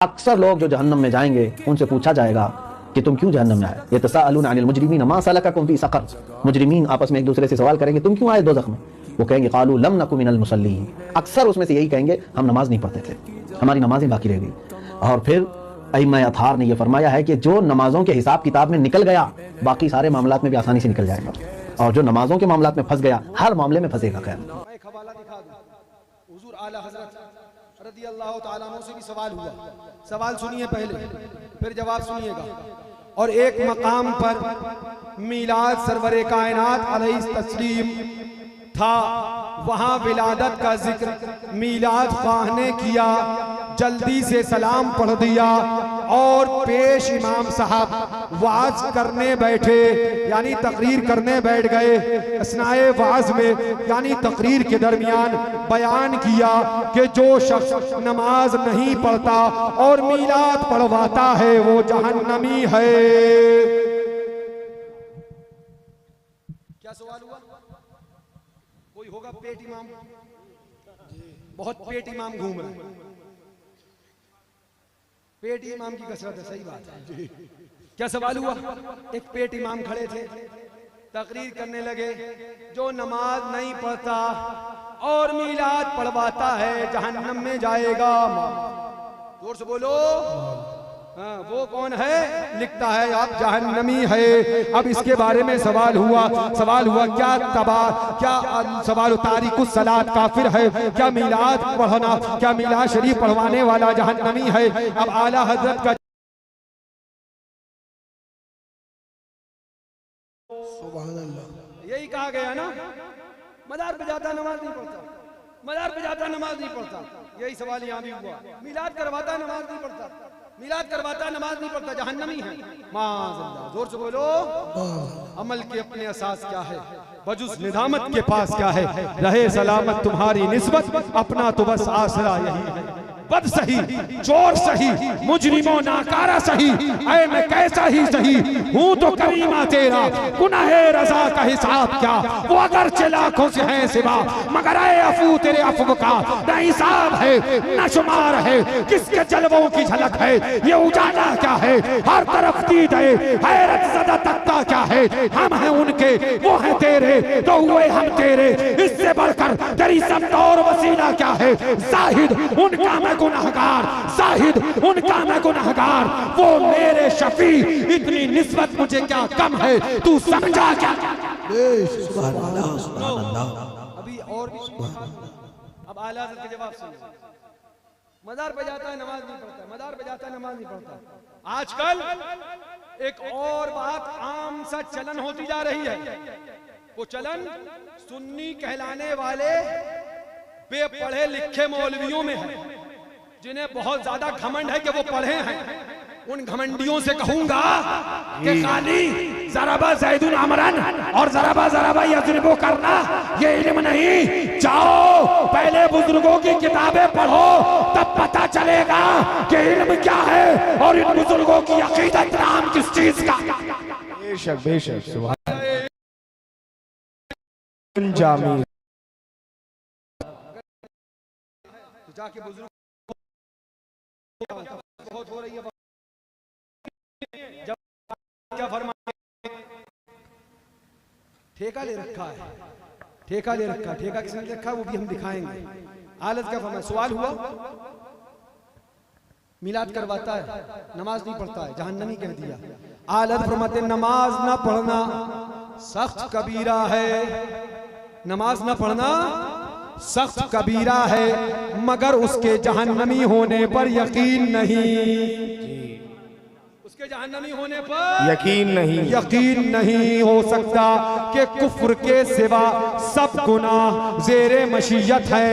अक्सर लोग जो जहन्नम में जाएंगे उनसे पूछा जाएगा कि तुम क्यों जहन्नम में आए। यतसाअलूना अनिल मुजरिमीन मा सलकाकुम फी सक़र। मुजरिमीन आपस में एक दूसरे से सवाल करेंगे तुम क्यों आए दोज़ख में। वो कहेंगे क़ालू लम नकु मिनल मुसल्लीन। अक्सर उसमें से यही कहेंगे हम नमाज नहीं पढ़ते थे, हमारी नमाजें बाकी रह गई। और फिर अइम्मा अथहार ने यह फरमाया है कि जो नमाजों के हिसाब किताब में निकल गया बाकी सारे मामलात में भी आसानी से निकल जाएगा, और जो नमाजों के मामलात में फंस गया हर मामले में फंसेगा। खैर हुजूर आला हज़रत रज़ियल्लाहु ताला अन्हु से भी सवाल हुआ। सवाल सुनिए पहले, फिर जवाब सुनिएगा। और एक मकाम पर मीलाद सरवरे कायनात अलैहि तस्लीम था, वहां विलादत का जिक्र मीलाद ख्वाह ने किया, जल्दी से सलाम पढ़ दिया और पेश इमाम साहब वाज करने बैठे, यानी तकरीर करने बैठ गए। असनाए वाज में यानी तकरीर के दरमियान बयान किया कि जो शख्स नमाज नहीं पढ़ता और मीलाद पढ़वाता है वो जहन्नमी है। क्या सवाल हुआ? कोई होगा पेट इमाम, बहुत पेट इमाम घूम रहा है। पेट इमाम की कसरत है, सही बात है। क्या सवाल हुआ? एक पेट इमाम खड़े थे, तकरीर करने लगे, जो नमाज नहीं पढ़ता और मीलाद पढ़वाता है जहन्नम में जाएगा। जोर से बोलो। हाँ, वो कौन है? लिखता है आप जहन्नमी है। अब इसके बारे में सवाल हुआ क्या सवाल तारिकुस सलात काफिर है? क्या मीलाद पढ़ना, क्या मीलाद शरीफ पढ़वाने वाला जहन्नमी है? अब आला हजरत का सुभान अल्लाह यही कहा गया ना, मदार पे जाता नमाज नहीं पढ़ता, मदार पे जाता नमाज नहीं पढ़ता। यही सवाल यहाँ भी हुआ। मीलाद करवाता नमाज नहीं पढ़ता, मीलाद करवाता नमाज नहीं पढ़ता, जहन्नमी है। माज़अल्लाह, जोर से बोलो। अमल के अपने असास क्या है, वजुस निदामत के पास क्या है? रहे सलामत तुम्हारी निस्बत, अपना तो बस आसरा यही है। बद सही, चोर सही, मुजरिमों नाकारा सही, ऐ मैं कैसा ही सही हूँ तो करीमा तेरा, गुनाहे रजा का हिसाब क्या, वो अगर लाखों से है सिवा, मगर ऐ अफू तेरे अफू का न हिसाब है न शुमार है। किसके जलवों की झलक है, ये उजाला क्या है, हर तरफ दीद है, हैरत ज़दा तख्ता क्या है। हम हैं उनके, वो हैं तेरे, तो हुए हम तेरे, इससे बढ़कर तेरी समत और वसीला क्या है। जाहिद उनका मैं गुनहगार, जाहिद उनका मैं गुनहगार, वो मेरे शफी, इतनी निस्बत मुझे क्या कम है, तू समझा क्या? सुभान अल्लाह, सुभान अल्लाह। अभी और भी अब आला हज़रत के जवाब सुनिए। मदार पे जाता है नमाज नहीं पढ़ता, मदार पे जाता है नमाज नहीं पढ़ता। आजकल एक और बात आम सा चलन होती जा रही है। वो चलन सुन्नी कहलाने वाले बेपढ़े लिखे मौलवियों में है, जिन्हें बहुत ज्यादा घमंड है कि वो पढ़े हैं। उन घमंडियों से कहूंगा कि खाली ज़राबा ज़ैदुन अमरन और ज़राबा यज़रिबु करना ये इल्म नहीं। जाओ पहले बुजुर्गों की किताबें पढ़ो, तब पता चलेगा कि इल्म क्या है और इन बुजुर्गों की अकीदत नाम किस चीज का। बेशक बेशक सुभान जामी। जाके बुजुर्ग बहुत हो रही है, जब क्या फरमाए, ठेका ले रखा है, ठेका ले रखा है। ठेका किसने रखा वो भी हम दिखाएंगे। हालत क्या फरमाए? सवाल हुआ, मिलाद करवाता है नमाज नहीं पढ़ता है, जहन्नमी कह दिया। हालत फरमाते नमाज ना पढ़ना सख्त कबीरा है, नमाज ना पढ़ना सख्त कबीरा है, मगर उसके जहन्नमी होने पर यकीन नहीं। उसके जहन्नमी होने पर यकीन नहीं हो सकता कि कुफ्र के सिवा सब गुनाह ज़ेरे मशीयत है।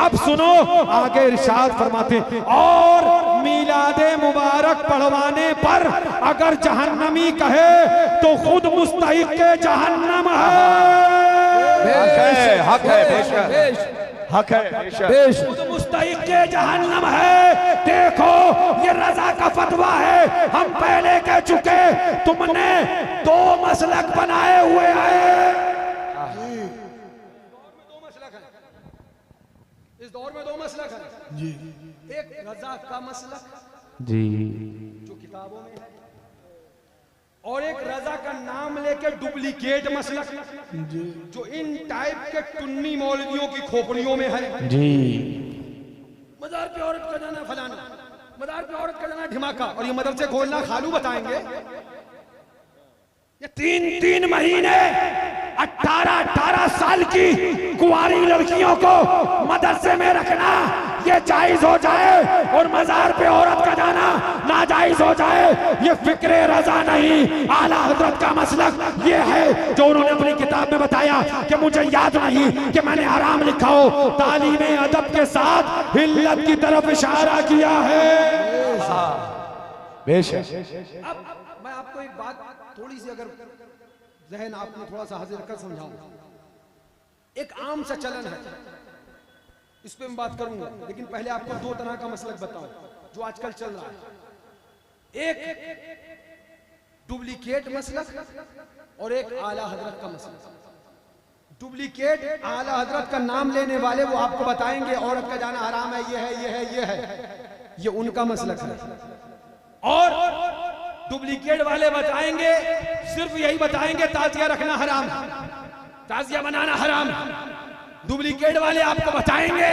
अब सुनो आगे इरशाद फरमाते, और मीलादे मुबारक पढ़वाने पर अगर जहन्नमी कहे तो खुद मुस्तहिक के जहन्नम है। हक है, बेशक हक है, खुद मुस्तहिक के जहन्नम है। देखो ये रजा का फतवा है, हम पहले कह चुके, तुमने दो मसलक बनाए हुए हैं। इस दौर में दो मसलक है जी। एक रजा का मसलक जी जो किताबों में है, और एक रजा का नाम लेके डुप्लीकेट मसलक जो इन टाइप के टुन्नी मौलवियों की खोपड़ियों में है। जी मजार पे औरत का जाना फलाना, मजार पे औरत का जाना ढिमाका, और ये मदरसे खोलना खालू बताएंगे। ये 3-3 महीने 18-18 साल की कुंवारी लड़कियों को मदरसे में रखना ये जायज हो जाए और मजार पे औरत का जाना नाजायज हो जाए, ये फिक्रे रजा नहीं, आला हजरत का मसलक ये है जो उन्होंने अपनी किताब में बताया कि मुझे याद नहीं कि मैंने हराम लिखा हो, तालीम अदब के साथ हिल्लत की तरफ इशारा किया है। बेशक। अब मैं आपको एक बात थोड़ी सी अगर जहन आपने थोड़ा सा हाजिर कर समझाऊं, एक आम सा चलन है, इस पे मैं बात करूंगा, लेकिन पहले आपको 2 तरह का मसलक बताऊं जो आजकल चल रहा है। एक डुप्लीकेट मसलक और एक आला हजरत का मसलक। डुप्लीकेट आला हजरत का नाम लेने वाले वो आपको बताएंगे औरत का जाना हराम है, ये है, ये है, ये है, ये उनका मसलक है। और डुप्लीकेट वाले बताएंगे, सिर्फ यही बताएंगे ताजिया रखना हराम, ताजिया बनाना हराम। डुप्लीकेट वाले आपको बताएंगे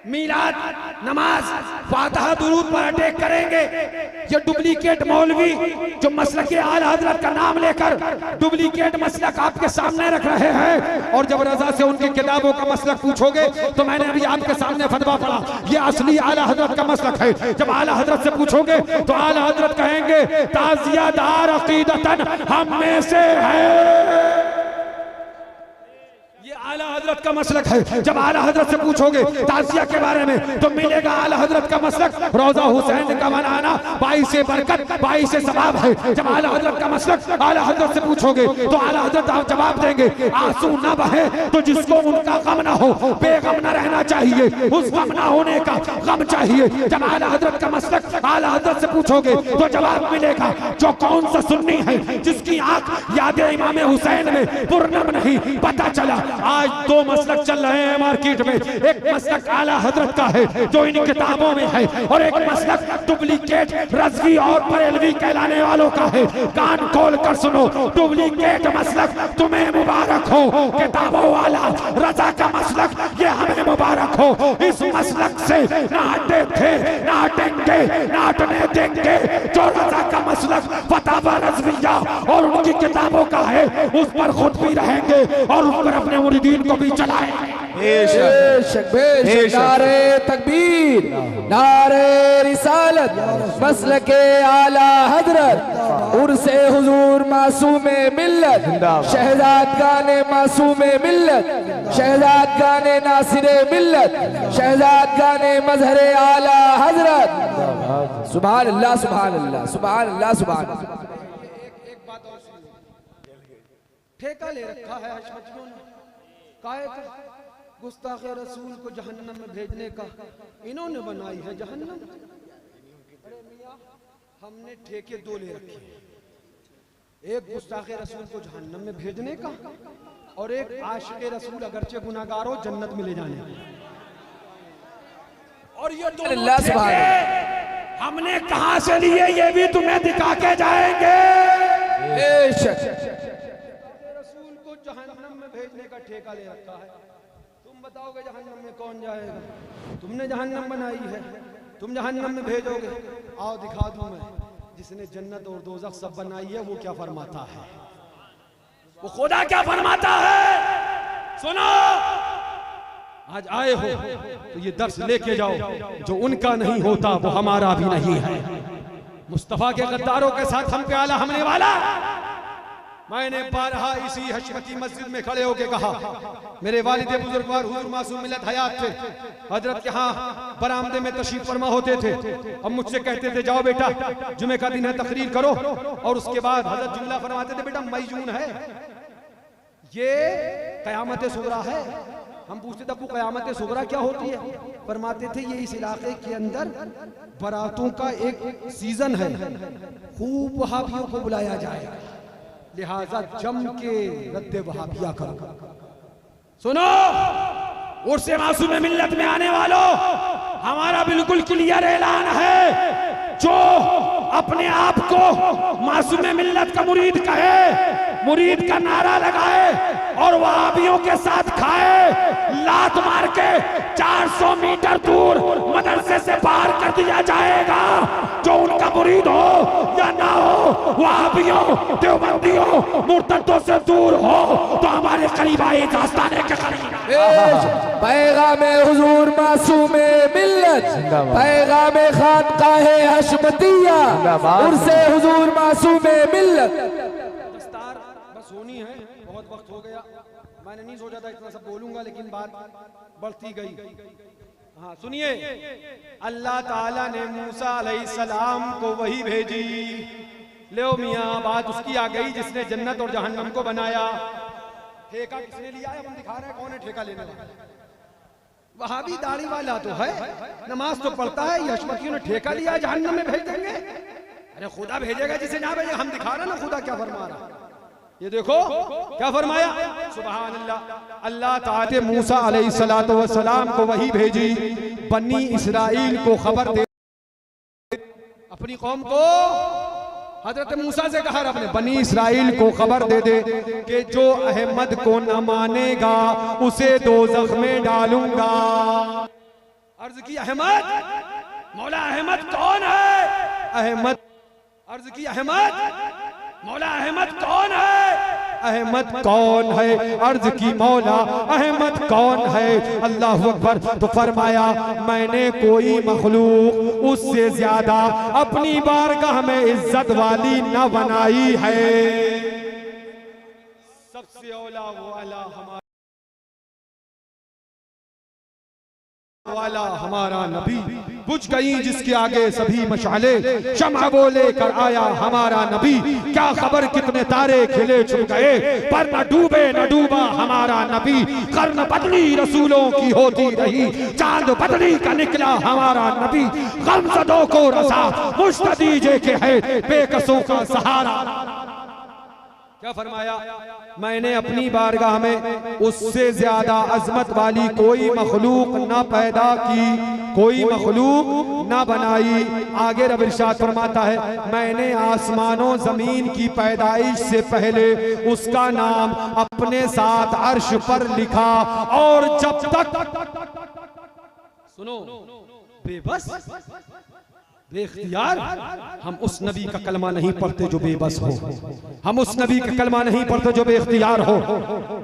मीलाद, नमाज, फातिहा, दुरूद पर अटैक करेंगे। ये डुप्लीकेट मौलवी जो मसलक आला हजरत का नाम लेकर डुप्लीकेट मसलक आपके सामने रख रहे हैं, और जब रजा से उनकी किताबों का मसलक पूछोगे तो मैंने अभी आपके सामने फतवा पढ़ा, ये असली आला हजरत का मसलक है। जब आला हजरत से पूछोगे तो आला हजरत कहेंगे ताजियादार अकीदतन हम में से है, ये आला हजरत का मसलक है। जब आला हजरत से पूछोगे ताजिया के बारे में तो मिलेगा आला हजरत का मसलक रोजा हुसैन का मनाना बाइसे बरकत, बाइसे सवाब है। जब आला हजरत का मसलक आला हजरत से पूछोगे तो आला हजरत आप जवाब देंगे आंसू न बहे तो जिसको उनका गम ना हो, बेगम न रहना चाहिए, उस गम ना होने का गम चाहिए। जब आला हजरत का मसलक आला हजरत से पूछोगे तो जवाब मिलेगा जो कौन सा सुन्नी है जिसकी आंख याद इमाम हुसैन में पूर्णम नहीं। पता चला आज 2 मसलक चल रहे हैं मार्केट में, एक मसलक आला हजरत का है जो इन किताबों में है, और एक मसलक डुप्लीकेट रज़वी और बरेलवी कहलाने वालों का है। कान खोल कर सुनो, डुप्लीकेट मसलक तुम्हें मुबारक हो, किताबों वाला रजा का मसलक ये हमें मुबारक हो। इस मसलक से ना हटे थे, ना हटेंगे, ना हटने देंगे। जो रजा का मसलक फतावा रज़विया और उनकी किताबों का है उस पर खुद भी रहेंगे और उस पर अपने मुरीदीन को भी चलाएंगे। बेशक बेशक। नारे तकबीर, नारे रिसालत, मसलके आला हजरत, उर्से हुजूर मासूमे मिल्लत, शहजाद गाने मासूमे मिल्लत, शहजाद गाने नासिरे मिल्लत, शहजाद गाने मजहरे आला हजरत। सुभान अल्लाह, सुभान अल्लाह, सुभान अल्लाह, सुभान अल्लाह। एक बात और सुनिए, ठेका ले रखा है हशमतियों ने काहे का, गुस्ताखे रसूल को जहन्नम में भेजने का इन्होंने बनाई है जहन्नम। अरे मियां, हमने ठेके 2 ले रखे हैं, एक गुस्ताखे रसूल को जहन्नम में भेजने का और एक आशिक़े रसूल अगरचे गुनाहगार हो जन्नत में ले जाने का। और ये दोनों ठेके हमने कहां से लिए ये भी तुम्हें दिखा के जाएंगे। रसूल को जहन्नम में भेजने का ठेका ले रखा है। तुम बताओगे जहन्नम में कौन जाएगा? तुमने जहन्नम बनाई है, तुम जहन्नम में भेजोगे। आओ दिखा दूं मैं, जिसने जन्नत और दोज़ख सब बनाई है वो क्या फरमाता है, वो खुदा क्या फरमाता है। सुनो, आज आए हो तो ये दर्स लेके जाओ, जो उनका नहीं होता वो हमारा भी नहीं है। मुस्तफा के गद्दारों के साथ हम पे आला हमने वाला। मैंने बारहा इसी हशमती मस्जिद में खड़े होके कहा, मेरे वालिद बुजुर्गवार हुजूर मासूम मिल्लत हयात थे, हजरत के यहाँ बरामदे में तशरीफ फरमा होते थे। अब मुझसे कहते थे जाओ बेटा जुमे का दिन है तकरीर करो, और उसके बाद हजरत जुमला फरमाते थे बेटा मई जून है, ये कयामत सुगरा है। हम पूछते थे आपको कयामत सुगरा क्या होती है? फरमाते थे ये इस इलाके के अंदर बारातों का एक सीजन है, खूब वहाबियों को बुलाया जाएगा, लिहाजा जम के रद्द वहाबिया करो। सुनो, उर्स मासूम मिल्लत में आने वालों, हमारा बिल्कुल क्लियर ऐलान है, जो अपने आप को मासूम मिल्लत का मुरीद कहे, मुरीद का नारा लगाए और वहाबियों के साथ खाए, लात मार के 400 मीटर दूर मदरसे से बाहर कर दिया जाएगा। जो उनका मुरीद हो या ना हो, वहाबियों, देवबंदियों, मुर्तदों से दूर हो तो हमारे करीब आए, दास्ताने के करीब। पैगामे हुजूर मासूमे मिल्लत, पैगामे खानकाहे हशमतिया, उर्से हुजूर मासूमे मिल्लत। दस्तार बस होनी है, बहुत वक्त हो गया। मैंने नहीं सोचा था इतना सब बोलूंगा, लेकिन बात बढ़ती गई। हाँ सुनिए, अल्लाह ताला ने मूसा अलैहिस्सलाम को वही भेजी। लो मियाँ, बात उसकी आ गई जिसने जन्नत और जहन्नम को बनाया। ठेका किसने लिया है? हम दिखा रहे हैं कौन है ठेका लेने वाला। वहाबी दाढ़ी वाला तो है, नमाज तो पढ़ता है, ये हशमतियों ने ठेका लिया, जहन्नम में भेज देंगे। अरे खुदा भेजेगा जिसे ना भेजे। हम दिखा रहे ना खुदा क्या फरमा रहा। ये देखो क्या फरमाया, सुभान अल्लाह। अल्लाह ताला मूसा अलैहिस्सलातु वस्सलाम को वही भेजी, बनी इसराइल को खबर दे, अपनी कौम को। हजरत मूसा से कहा अपने बनी इसराइल को खबर दे दे कि जो अहमद को न मानेगा उसे दोज़ख में डालूंगा। अर्ज की अहमद, मौला अहमद कौन है? अहमद, अर्ज की अहमद, मौला अहमद कौन है? अहमद कौन है? अर्ज की मौला अहमद कौन है? अल्लाह अकबर। तो फरमाया, मैंने कोई मखलूक उससे ज्यादा अपनी बारगाह में इज्जत वाली न बनाई है। सबसे औला वाला हमारा नबी। बुझ गई जिसके आगे सभी मशाले, शम्अ बोले कर आया हमारा नबी। क्या खबर कितने तारे खिले छुप गए, पर न डूबे न डूबा हमारा नबी। कर्न बदली रसूलों की होती रही, चांद बदली का निकला हमारा नबी। गमज़दों को रसा मुश्तदीजे के है, बेकसों का सहारा। क्या फरमाया, मैंने अपनी बारगाह में उससे ज्यादा अजमत वाली कोई मखलूक न पैदा की, कोई मखलूक न बनाई। आगे रब इरशाद फरमाता है, मैंने आसमानों जमीन की पैदाइश से पहले उसका नाम अपने साथ अर्श पर लिखा। और जब तक, सुनो, बेबस बेख्तियार हम उस नबी का कलमा नहीं पढ़ते जो बेबस हो, हम उस नबी का कलमा नहीं पढ़ते जो बेख्तियार हो।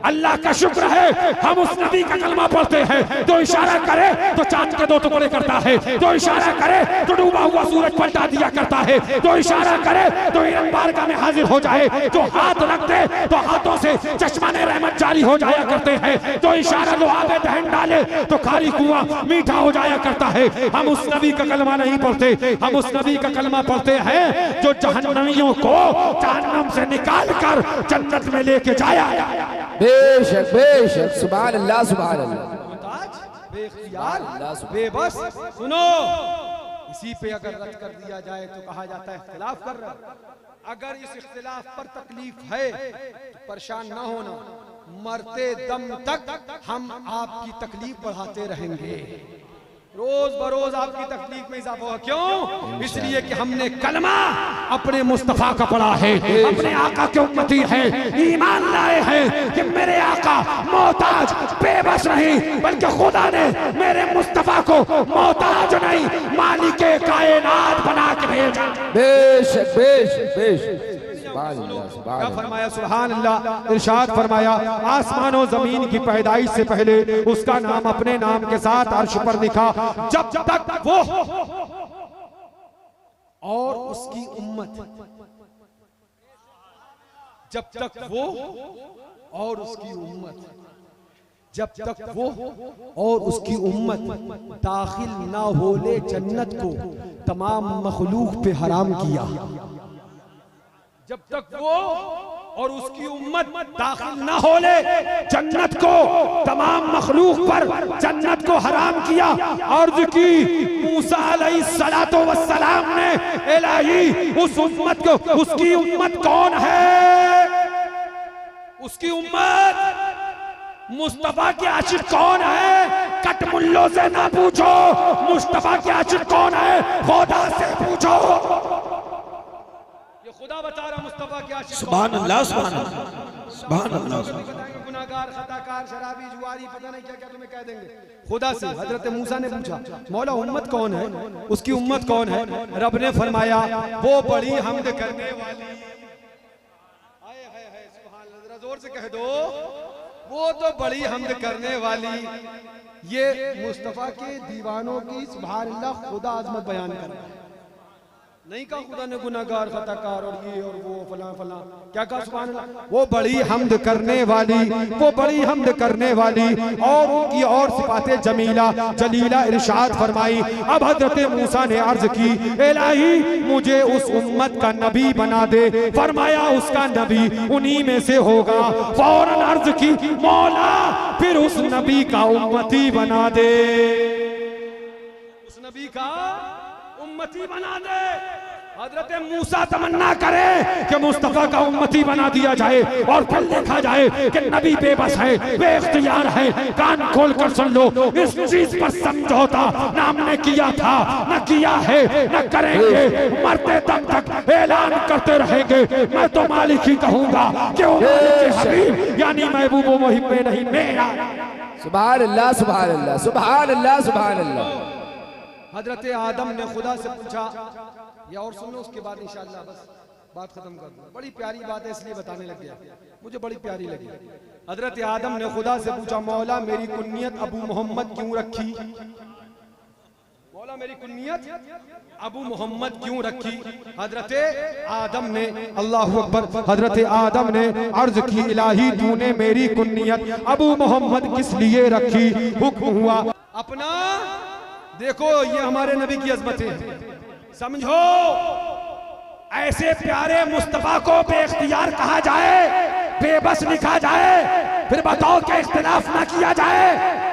अल्लाह का शुक्र है हम उस नबी का कलमा पढ़ते हैं। तो इशारा करे तो चांद के 2 टुकड़े करता है, तो इशारा करे तो डूबा हुआ सूरज पलटा दिया करता है, तो इशारा करे तो हिरन बारगाह में हाजिर हो जाए, तो हाथ रख दे तो हाथों से चश्माने रहमत जारी हो जाया करते हैं, तो इशारा लोहा पे दहन डाले तो खाली कुआं मीठा हो जाया करता है। हम उस नबी का कलमा नहीं पढ़ते, हम उस नबी का कलमा पढ़ते हैं जो जहन्नमियों को जहन्नम से निकाल कर जन्नत में लेके जाया। बेशक बेशक, सुभान अल्लाह सुभान अल्लाह। बेख्तियार बेबस। सुनो, इसी पे अगर रद्द कर दिया जाए तो कहा जाता है इख्तिलाफ कर रहा। अगर इस इख्तिलाफ पर तकलीफ है तो परेशान ना होना, मरते दम तक हम आपकी तकलीफ बढ़ाते रहेंगे। रोज बरोज आपकी तकलीफ में इजाफा होगा। क्यों? इसलिए कि हमने कलमा अपने मुस्तफा का पढ़ा है, अपने आका के उम्मती है, ईमान लाए हैं कि मेरे आका मोहताज बेबस नहीं, बल्कि खुदा ने मेरे मुस्तफा को मोहताज नहीं, मालिके कायनात बना के भेजा। बेशक बेशक बेशक, क्या फरमाया, सुभान अल्लाह। इरशाद फरमाया, आसमानों जमीन की पैदाइश से पहले उसका नाम अपने नाम के साथ अर्श पर लिखा। जब तक वो और उसकी उम्मत, जब तक वो और उसकी उम्मत, जब तक वो और उसकी उम्मत दाखिल ना होले जन्नत को, तमाम मखलूक पे हराम किया। जब तक वो और उसकी उम्मत दाखिल ना होले जन्नत को, तमाम मखलूक पर जन्नत को हराम किया। अर्ज की मूसा अलैहिस्सलातु वस्सलाम ने, इलाही उस उम्मत को, उसकी उम्मत कौन है? उसकी उम्मत मुस्तफा के आशिक कौन है कटमुल्लों से ना पूछो, मुस्तफा के आशिक कौन है खुदा से पूछो। ये खुदा बता रहा मुस्तफा के आशिक सुभान अल्लाह, सुभान अल्लाह, सुभान अल्लाह। गुनाहगार, खताकार, शराबी, जुआरी, पता नहीं क्या क्या तुम्हें कह देंगे। खुदा से हजरत मूसा ने पूछा मौला उम्मत कौन है, उसकी उम्मत कौन है। रब ने फरमाया वो बड़ी हमद करने वाली। हाय हाय हाय सुभान अल्लाह, जरा जोर से कह दो, वो तो बड़ी हमद करने वाली। ये मुस्तफा के दीवानों की सुभान अल्लाह खुदा अजमत बयान कर रहा है। नहीं कहा खुदा ने गुनाहगार, खताकार और ये और वो फलां फलां, क्या कहा सुभान अल्लाह, वो बड़ी हमद करने वाली, वो बड़ी हमद करने वाली। और उनकी और सिफाते जमीला जलीला इरशाद फरमाई। अब हजरत मूसा ने अर्ज की इलाही मुझे उस उम्मत का नबी बना दे। फरमाया उसका नबी उन्हीं में से होगा। फौरन अर्ज की मौला फिर उस नबी का उम्मती बना दे, उस नबी का उम्मती बना दे। हजरत मूसा तमन्ना करे कि मुस्तफा का उम्मती बना दिया जाए और फिर देखा जाए कि नबी बेबस है, बेइख्तियार है। कान खोल कर सुन लो, इस चीज पर समझौता ना हमने किया था, न किया है, न करेंगे। मरते दम तक ऐलान करते रहेंगे मैं तो मालिक ही कहूंगा कि वो मालिक हबीब यानी महबूब मुहिब में नहीं मेरा। सुभान अल्लाह, सुभान अल्लाह, सुभान अल्लाह, सुभान अल्लाह। हजरत आदम ने खुदा से पूछा, या और सुन लो उसके बाद इंशाअल्लाह बस बात खत्म कर दूं। बड़ी प्यारी बात है इसलिए बताने लग गया, मुझे बड़ी प्यारी लगी। हजरत आदम ने खुदा से पूछा मौला मेरी कुन्नियत अबू मोहम्मद क्यों रखी, मौला मेरी कुन्नियत अबू मोहम्मद क्यों रखी। हजरत आदम ने अल्लाहु अकबर, हजरत आदम ने अर्ज की इलाही तूने मेरी कुन्नियत अबू मोहम्मद किस लिए रखी। हुक्म हुआ अपना, देखो ये हमारे नबी की अजमतें हैं, समझो। ऐसे प्यारे मुस्तफा को बेइख्तियार कहा जाए, बेबस लिखा जाए, फिर बताओ क्या इख्तिलाफ ना किया जाए।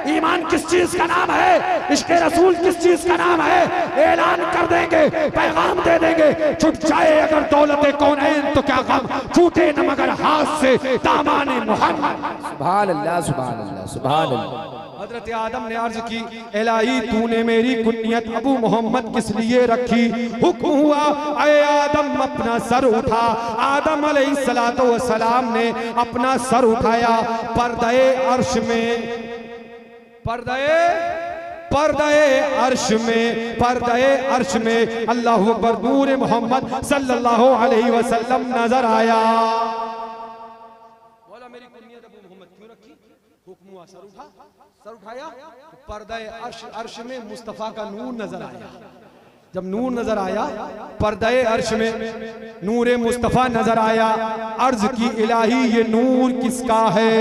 ईमान किस चीज का नाम है, इश्क़ रसूल किस चीज का नाम है। ऐलान कर देंगे, पैगाम दे देंगे, छुट जाए अगर दौलत कौनैन तो क्या गम, छूटे न मगर हाथ से दामाने मोहम्मद। सुभान अल्लाह, सुभान अल्लाह, सुभान अल्लाह। हजरत आदम ने अर्ज की इलाही तूने मेरी कुन्नियत अबू मोहम्मद किस लिए रखी। हुक्म हुआ ऐ आदम अपना सर उठा। आदम अलैहिस्सलातु वस्सलाम ने अपना सर उठाया। पर्दे अर्श में, पर्दे अर्श में, पर्दे अर्श में अल्लाहु अकबर नूर मोहम्मद सल्लल्लाहु अलैहि वसल्लम नजर आया। बोला मेरी कुन्नियत अबू मोहम्मद क्यों रखी। हुक्म हुआ सर उठा, सर उठाया, पर्दे अर्श में मुस्तफा का नूर नजर आया। जब नूर नजर आया, पर्दे अर्श में नूर मुस्तफा नजर आया। अर्ज की इलाही ये नूर किसका है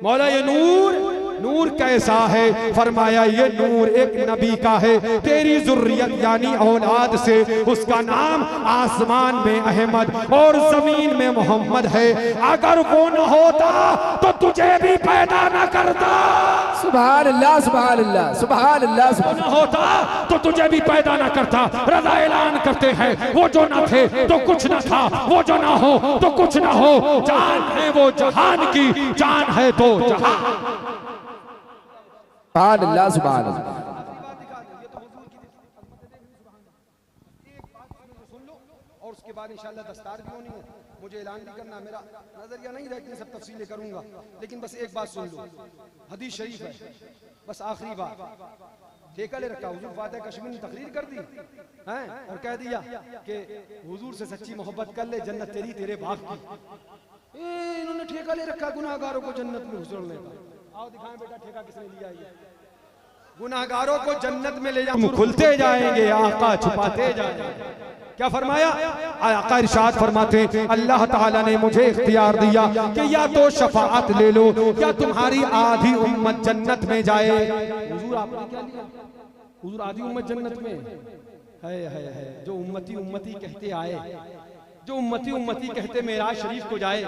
मौला, ये नूर कैसा है। फरमाया ये नूर एक नबी का है, तेरी जुर्रियत यानी औलाद से उसका नाम आसमान में अहमद और जमीन में मोहम्मद है। अगर वो न होता तो तुझे भी पैदा न करता। सुभान अल्लाह, सुभान अल्लाह, सुभान अल्लाह, सुभान न होता तो तुझे भी पैदा न करता। रज़ा ऐलान करते हैं वो जो न थे तो कुछ न था, वो जो न हो तो कुछ न हो। जान है वो जहान की, जान है तो जहान। सुभान अल्लाह, सुभान अल्लाह। और उसके बाद इंशाअल्लाह दस्तार भी होनी है, मुझे ऐलान भी करना। मेरा नजरिया नहीं रहती, सब तफसीलें करूंगा, लेकिन बस एक बात सुन लो। हदीस शरीफ है, बस आखिरी बात। ठेका ले रखा हुजूर फातिहा कश्मीर ने तकरीर कर दी हैं और कह दिया कि हुजूर से सच्ची मोहब्बत कर ले, जन्नत तेरी तेरे बाप की। इन्होंने ठेका ले रखा गुनाहगारों को जन्नत में घुसड़ने का। आओ दिखाएं बेटा ठेका किसने लिया है। गुनाहगारों को जन्नत में ले जाओ, खुलते जाएंगे, आका छुपाते जाएंगे। क्या फरमाया आका इरशाद फरमाते अल्लाह ताला ने मुझे इख्तियार दिया कि या तो शफाअत ले लो या तुम्हारी आधी उम्मत जन्नत में जाए। हुजूर आपने क्या लिया, हुजूर आधी उम्मत जन्नत में है। जो उम्मती उम्मती कहते आए, जो उम्मती उम्मती कहते मेराज शरीफ को जाए,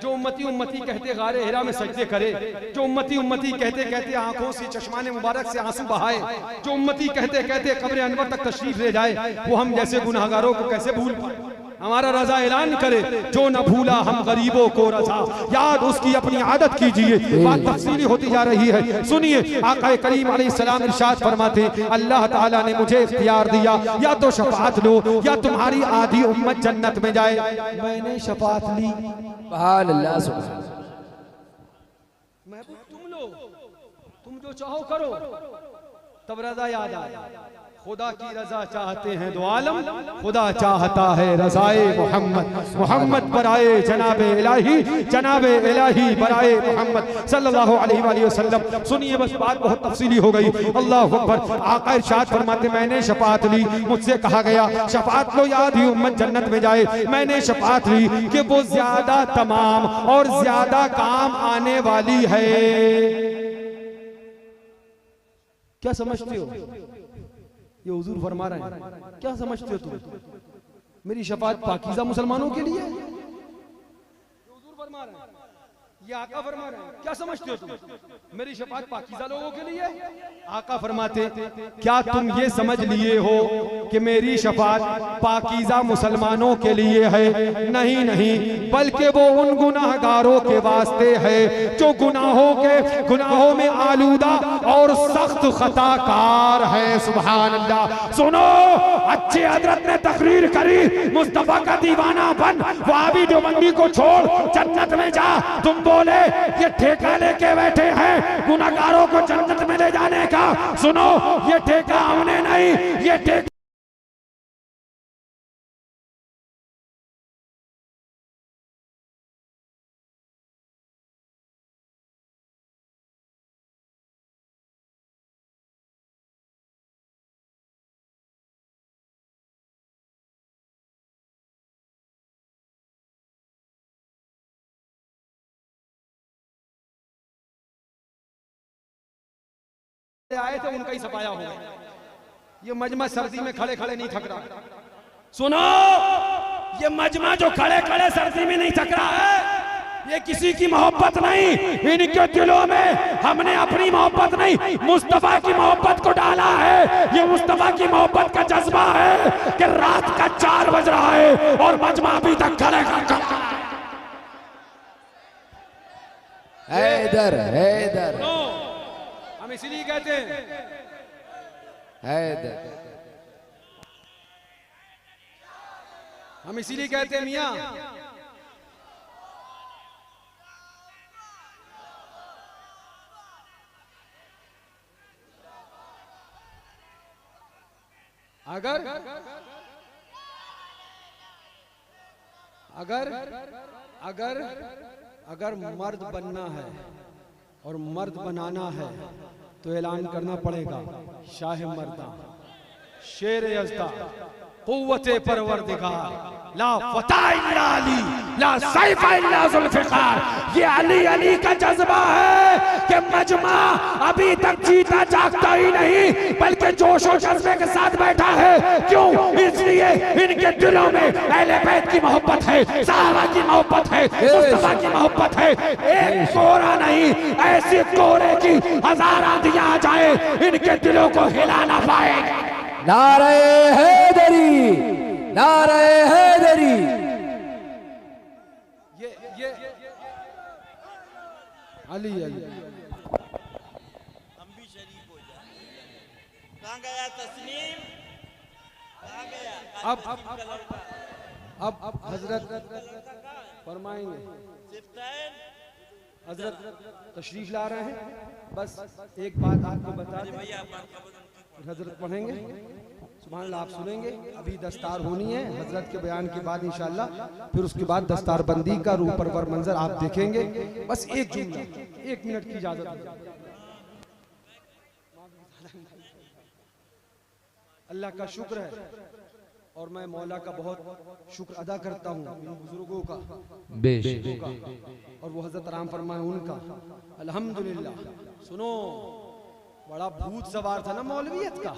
जो उम्मती उम्मती कहते गारे हिरा में सजदे करे, जो उम्मती उम्मती कहते कहते आंखों से चश्माने मुबारक से आंसू बहाए, जो उम्मती कहते कहते कब्र अनवर तक तशरीफ ले जाए, वो हम जैसे गुनाहगारों को कैसे भूल पाए। हमारा रजा ऐलान करे, जो न भूला हम गरीबों को रजा, याद उसकी अपनी आदत कीजिए। बात तफसीली होती जा रही है, सुनिए। आका करीम अलैहिस्सलाम इरशाद फरमाते, अल्लाह ताला ने मुझे इख्तियार दिया, या तो शफाअत लो या तुम्हारी आधी उम्मत जन्नत में जाए। मैंने शफाअत ली। सुभान अल्लाह सुभान अल्लाह। महबूब तुम लो, तुम जो चाहो करो। तब रजा याद आया, खुदा की रजा चाहते हैं दो आलम, खुदा चाहता है रजाए मोहम्मद, मोहम्मद बराए जनाबे इलाही बराए मोहम्मद सल्लल्लाहु अलैहि वसल्लम। सुनिए, बस बात बहुत तफसीली हो गई। अल्लाह अकबर। आका इरशाद फरमाते, मैंने शफाअत ली, मुझसे कहा गया शफाअत लो या आधी उम्मत जन्नत में जाए। मैंने शफाअत ली कि वो ज्यादा तमाम और ज्यादा काम आने वाली है। क्या समझते हो? ये हुजूर फरमा रहे हैं, क्या समझते हो तुम? मेरी शफाअत पाकीज़ा मुसलमानों के लिए? हुजूर फरमा रहे हैं, ये आका फरमा रहे हैं, क्या समझते हो तुम? मेरी शफाअत पाकीज़ा लोगों के लिए? आका फरमाते, क्या तुम ये समझ लिए हो कि मेरी शफाअत पाकीज़ा मुसलमानों के लिए है? नहीं नहीं, बल्कि वो उन गुनाहगारों के वास्ते है जो गुनाहों में आलूदा और सख्त खताकार है। सुभान अल्लाह। सुनो, अच्छे हजरत ने तकरीर करी, मुस्तफा का दीवाना बन, वहाबी देवबंदी को छोड़, जन्नत में जा। तुम बोले ये ठेका लेके बैठे हैं गुनाहगारों को जन्नत में ले जाने का। सुनो, ये ठेका हमने नहीं, ये ठेका आए थे उनका ही सफाया हो गया। ये मजमा सर्दी में खड़े खड़े नहीं थक रहा। सुनो, ये मजमा जो खड़े खड़े सर्दी में नहीं थक रहा है, ये किसी की मोहब्बत नहीं, इनके दिलों में हमने अपनी मोहब्बत नहीं, मुस्तफा की मोहब्बत को डाला है। ये मुस्तफा की मोहब्बत का जज्बा है कि रात का 4 बज रहा है और मजमा अभी तक खड़े खड़े। हैदर हम इसीलिए कहते हैं हैदर, हम इसीलिए कहते हैं मियां, अगर मर्द बनना है और मर्द बनाना है तो ऐलान करना पड़ेगा, शाह मर्दा, शेर यज़्दा, कुव्वते परवरदिगार, ला फता इल्ला अली, ला सैफ इल्ला ज़ुल्फ़िकार। ये अली का जज्बा है कि मजमा अभी तक जीता जागता ही नहीं, बल्कि जोश और जज्बे के साथ बैठा है। क्यों? इसलिए इनके दिलों में अहले बैत की मोहब्बत है, सहाबा की मोहब्बत है, मुस्तफा की मोहब्बत है। एक कोहरा नहीं, ऐसी कोहरे की 1000 आंधियां आ जाए, इनके दिलों को हिला ना पाएंगे। नारे हैदरी, नारे हैदरी। ये अली हम भी शरीक हो जाए। कहाँ गया तस्नीम? कहाँ गया? अब हजरत फरमाएंगे, हजरत तशरीफ ला रहे हैं। बस एक बात आपको बता दें, हजरत पढ़ेंगे, सुभान अल्लाह, आप सुनेंगे। अभी दस्तार होनी है हजरत के बयान के बाद इंशाअल्लाह, फिर उसके बाद दस्तार बंदी का रूह परवर मंजर आप देखेंगे। बस एक जुमला, 1 मिनट की इजाजत है। अल्लाह का शुक्र है और मैं मौला का बहुत शुक्र अदा करता हूँ इन बुजुर्गों का, और वो हजरत राम फरमाए उनका, अल्हम्दुलिल्लाह। सुनो, बड़ा भूत सवार था ना मौलवियत का।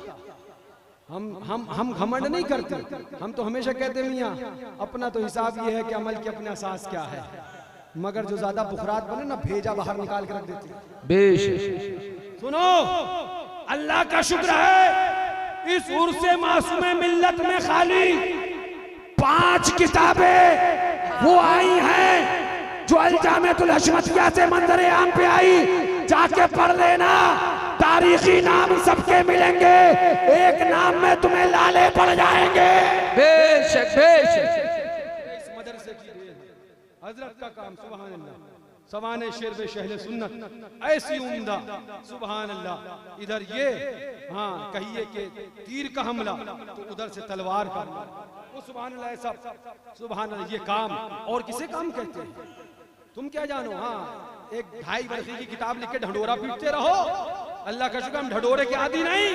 हम घमंड नहीं करते, हम तो हमेशा कहते मियाँ अपना तो हिसाब ये है कि अमल की अपना असास क्या है, मगर जो ज्यादा बुखरात बने ना भेजा बाहर निकाल के रख देते। सुनो, अल्लाह का शुक्र है इस उर्से मासूमे मिल्लत में खाली 5 5 किताबें वो आई हैं जो अल-जामिअतुल हशमतिया से मंजर आम पे आई, जाके पढ़ लेना। तारीखी नाम सबके मिलेंगे, एक नाम में तुम्हें लाले पड़ जाएंगे। बेशक बेशक इस मदरसे की देन है, हजरत का काम। सुभान अल्लाह। सवाने शेर बे शहले सुन्नत ऐसी उम्दा, सुभान अल्लाह। इधर ये हाँ कहिए कि तीर का हमला तो उधर से तलवार का हमला, वो सुभान अल्लाह ऐसा, सुभान अल्लाह। ये काम और किसे काम कहते हैं तुम क्या जानो। हाँ एक 2.5 वर्षीय की किताब लिख के ढंढोरा पीटते रहो, अल्लाह का शुक्र हम ढंढोरे के आदी नहीं,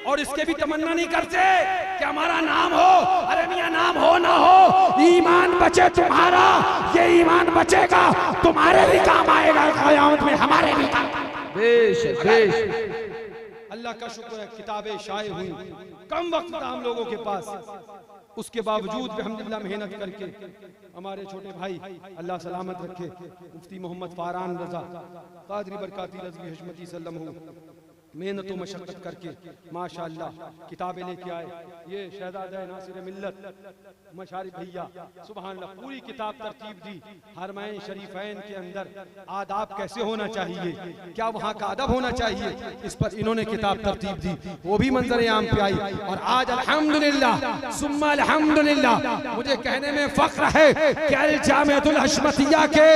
और इसके भी तमन्ना नहीं करते कि हमारा नाम हो। अरे मियां नाम हो ना हो, ईमान बचे तुम्हारा, ये ईमान बचेगा तुम्हारे भी काम आएगा, क़यामत में हमारे भी काम। बेशक बेशक अल्लाह का शुक्र है किताबें शाये हुई, कम वक्त था हम लोगों के पास, उसके बावजूद भी अल्हम्दुलिल्लाह मेहनत करके हमारे छोटे भाई अल्लाह सलामत रखे, मुफ्ती मोहम्मद फारान रजा कादरी बरकाती रज़वी हशमती सल्लल्लाहु मेहनत व मशक्क़त करके माशाअल्लाह किताबें लेके आए। ये शहज़ादा नासिर मिल्लत मशारी भैया सुभान अल्लाह पूरी किताब तरतीब दी। हरमैन शरीफैन के अंदर आदाब कैसे होना चाहिए, क्या वहाँ का अदब होना चाहिए, इस पर इन्होंने किताब तरतीब दी, वो भी मंजर आम पे आई। और आज अल्हम्दुलिल्लाह सुम्मा अल्हम्दुलिल्लाह मुझे कहने में फख्र है कि अल-जामिअतुल हशमतिया के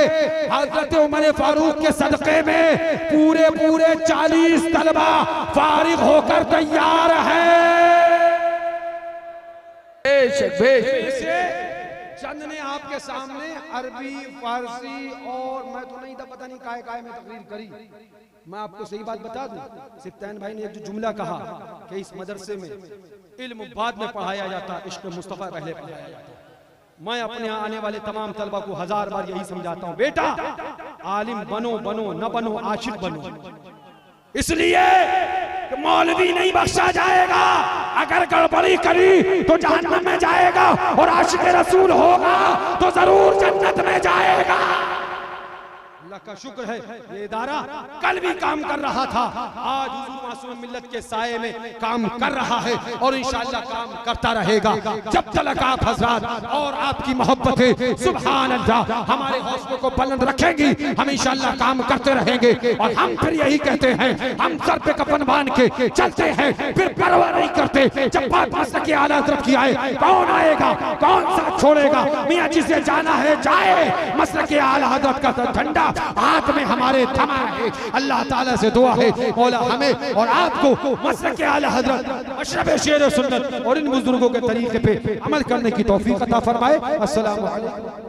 हज़रत उमर फारूक के सदक़े में पूरे 40 तलबा फारिग होकर तैयार है। बेशक बेशक चंद ने आपके सामने अरबी फारसी और मैं तो नहीं था पता नहीं काय में तकरीर करी। मैं आपको सही बात बता दूं, सिफ्तैन भाई ने एक जो जुमला कहा कि इस मदरसे में इल्म बाद में पढ़ाया जाता, इश्क मुस्तफा पहले पढ़ाया जाता। मैं अपने यहाँ आने वाले तमाम तलबा को 1000 बार यही समझाता हूँ, बेटा आलिम बनो बनो न बनो आशिक बनो। इसलिए कि मौलवी नहीं बख्शा जाएगा, अगर गड़बड़ी करी तो जहन्नम में जाएगा, और आशिक रसूल होगा तो जरूर जन्नत में जाएगा। अल्लाह का शुक्र है ये इदारा कल भी काम कर रहा था, आज हुजूर मासूम मिल्लत के साये में काम कर रहा है और इंशाअल्लाह काम करता रहेगा जब तक आप हज़रात और आपकी मोहब्बतें सुभान अल्लाह हमारे हौसलों को बुलंद रखेंगी। हम इंशाअल्लाह काम करते रहेंगे और हम फिर यही कहते हैं, हम सर पे कफन बांध के चलते हैं, फिर परवाह नहीं करते। जब बात मसलक की आला हज़रत की आए, कौन आएगा कौन साथ छोड़ेगा, मियां जिसे जाना है जाए। मसलक की आला हज़रत का झंडा हाथ में हमारे थमा है। अल्लाह ताला से दुआ है मौला हमें और आपको मसलक के आला हज़रत अशरफ शेर सुन्नत और इन बुजुर्गों के तरीके पे अमल करने की तौफीक अता फरमाए। अस्सलामु अलैकुम।